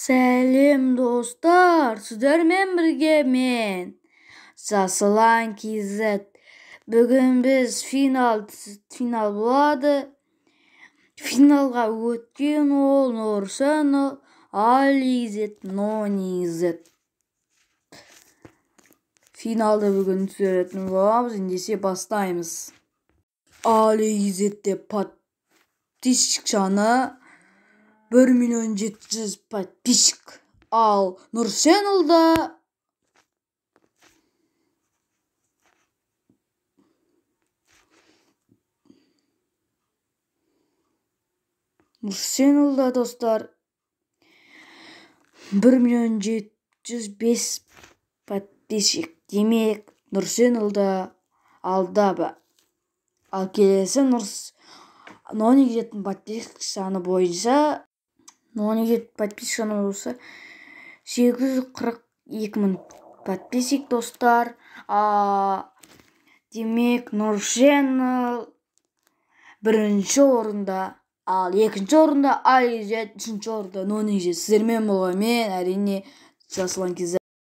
Сәлем достар, сіздермен бірге мен Жасылан KZ. Бүгін біз финал болады. Финалға өткен ол Нұршанов, Ализет, Нонизет. Финалды бүгін түсіретін боламыз, ендеше бастаймыз. Ализетте подписчик саны 1.700.000 подписчик. Ал Нұршанолда достар 1.705.000 подписчик. Демек Нұршанолда алда ба. Ал келесі Нонигеттің подписчик саны бойынша 842.000 подписчик достар. Демек Нұршанол бірінші орында, ал екінші орында Ализет, үшінші орында Нонигет. Сіздермен болған мен әрине Жасылан KZ.